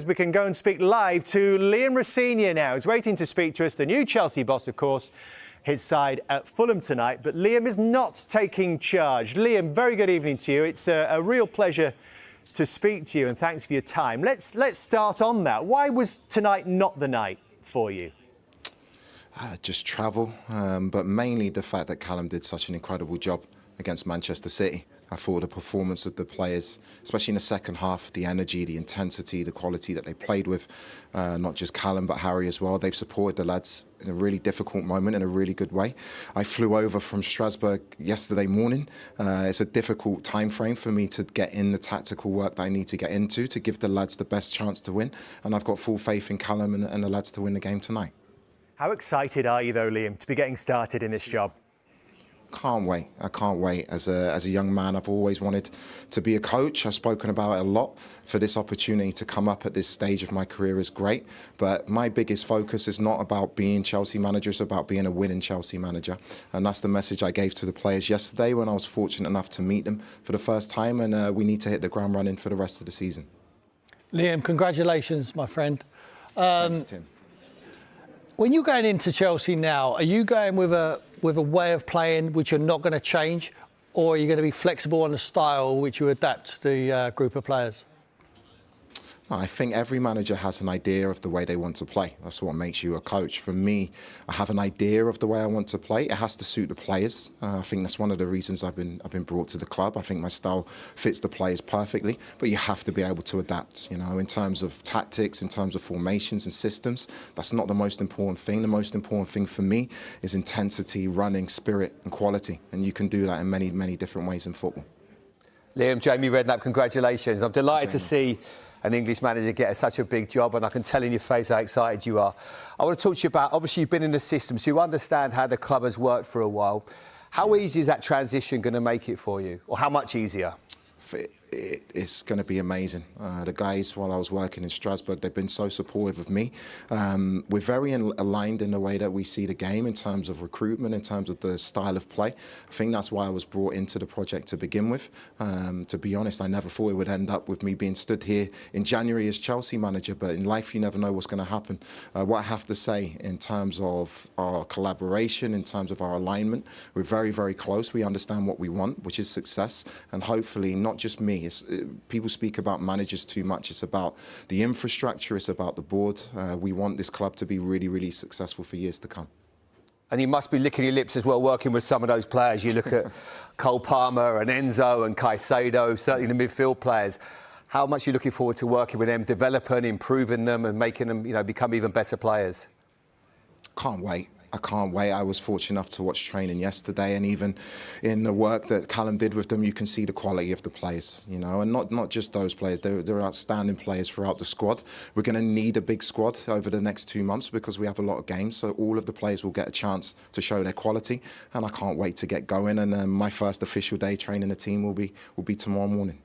words, we can go and speak live to Liam Rosenior now. He's waiting to speak to us, the new Chelsea boss, of course, his side at Fulham tonight. But Liam is not taking charge. Liam, very good evening to you. It's a real pleasure to speak to you, and thanks for your time. Let's start on that. Why was tonight not the night for you? Just travel, but mainly the fact that Callum did such an incredible job against Manchester City. I thought the performance of the players, especially in the second half, the energy, the intensity, the quality that they played with, not just Callum but Harry as well. They've supported the lads in a really difficult moment in a really good way. I flew over from Strasbourg yesterday morning. It's a difficult time frame for me to get in the tactical work that I need to get into to give the lads the best chance to win. And I've got full faith in Callum and the lads to win the game tonight. How excited are you though, Liam, to be getting started in this job? Can't wait. I can't wait. As a young man, I've always wanted to be a coach. I've spoken about it a lot. For this opportunity to come up at this stage of my career is great. But my biggest focus is not about being Chelsea manager, it's about being a winning Chelsea manager. And that's the message I gave to the players yesterday when I was fortunate enough to meet them for the first time. And we need to hit the ground running for the rest of the season. Liam, congratulations, my friend. Thanks, Tim. When you're going into Chelsea now, are you going with a way of playing which you're not going to change, or are you going to be flexible on the style which you adapt to the group of players? I think every manager has an idea of the way they want to play. That's what makes you a coach. For me, I have an idea of the way I want to play. It has to suit the players. I think that's one of the reasons I've been brought to the club. I think my style fits the players perfectly, but you have to be able to adapt. You know, in terms of tactics, in terms of formations and systems, that's not the most important thing. The most important thing for me is intensity, running, spirit, and quality. And you can do that in many, many different ways in football. Liam, Jamie Redknapp, congratulations. I'm delighted to see an English manager get such a big job, and I can tell in your face how excited you are. I want to talk to you about, obviously you've been in the system, so you understand how the club has worked for a while. How easy is that transition going to make it for you, or how much easier? It's going to be amazing. The guys, while I was working in Strasbourg, they've been so supportive of me. We're very aligned in the way that we see the game in terms of recruitment, in terms of the style of play. I think that's why I was brought into the project to begin with. To be honest, I never thought it would end up with me being stood here in January as Chelsea manager, but in life you never know what's going to happen. What I have to say in terms of our collaboration, in terms of our alignment, we're very, very close. We understand what we want, which is success, and hopefully not just me. People speak about managers too much. It's about the infrastructure, it's about the board. We want this club to be really, really successful for years to come. And you must be licking your lips as well, working with some of those players. You look at Cole Palmer and Enzo and Caicedo, certainly the midfield players. How much are you looking forward to working with them, developing, improving them and making them, become even better players? Can't wait. I can't wait. I was fortunate enough to watch training yesterday, and even in the work that Callum did with them, you can see the quality of the players, and not just those players. They're outstanding players throughout the squad. We're going to need a big squad over the next 2 months because we have a lot of games, so all of the players will get a chance to show their quality, and I can't wait to get going. And my first official day training the team will be tomorrow morning.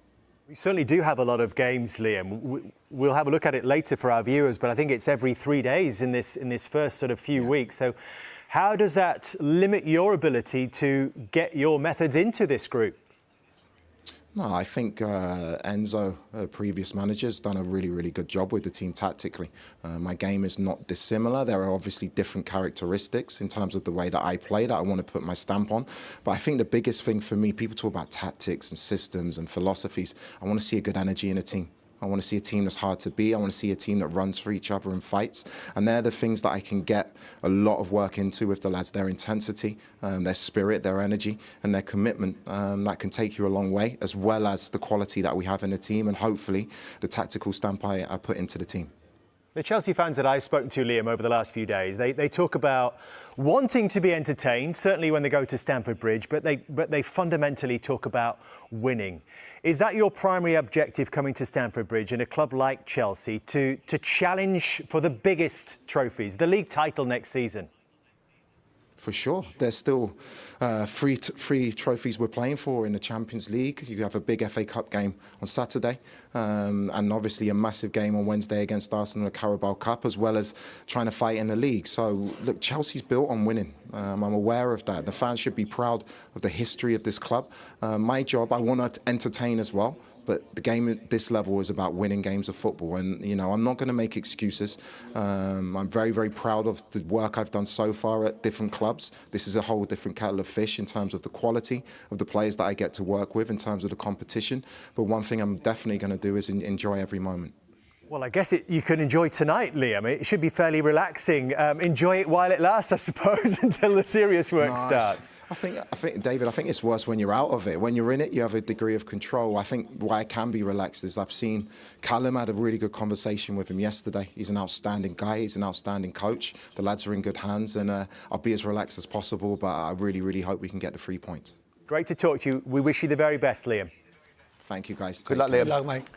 We certainly do have a lot of games, Liam. We'll have a look at it later for our viewers, but I think it's every 3 days in this first sort of few weeks. So how does that limit your ability to get your methods into this group? No, I think Enzo, previous manager, has done a really, really good job with the team tactically. My game is not dissimilar. There are obviously different characteristics in terms of the way that I play that I want to put my stamp on. But I think the biggest thing for me, people talk about tactics and systems and philosophies. I want to see a good energy in a team. I want to see a team that's hard to beat. I want to see a team that runs for each other and fights. And they're the things that I can get a lot of work into with the lads. Their intensity, their spirit, their energy and their commitment that can take you a long way, as well as the quality that we have in the team and hopefully the tactical stamp I put into the team. The Chelsea fans that I've spoken to, Liam, over the last few days, they talk about wanting to be entertained, certainly when they go to Stamford Bridge, but they fundamentally talk about winning. Is that your primary objective coming to Stamford Bridge in a club like Chelsea, to challenge for the biggest trophies, the league title next season? For sure. There's still three trophies we're playing for in the Champions League. You have a big FA Cup game on Saturday and obviously a massive game on Wednesday against Arsenal in the Carabao Cup, as well as trying to fight in the league. So, look, Chelsea's built on winning. I'm aware of that. The fans should be proud of the history of this club. My job, I want to entertain as well, But the game at this level is about winning games of football. And, you know, I'm not going to make excuses. I'm very, very proud of the work I've done so far at different clubs. This is a whole different kettle of fish in terms of the quality of the players that I get to work with, in terms of the competition. But one thing I'm definitely going to do is enjoy every moment. Well, I guess you can enjoy tonight, Liam. It should be fairly relaxing. Enjoy it while it lasts, I suppose, until the serious work starts. I think, David, I think it's worse when you're out of it. When you're in it, you have a degree of control. I think why I can be relaxed is I've seen Callum had a really good conversation with him yesterday. He's an outstanding guy. He's an outstanding coach. The lads are in good hands, and I'll be as relaxed as possible, but I really, really hope we can get the 3 points. Great to talk to you. We wish you the very best, Liam. Thank you, guys. Good luck, Liam. Good luck, mate.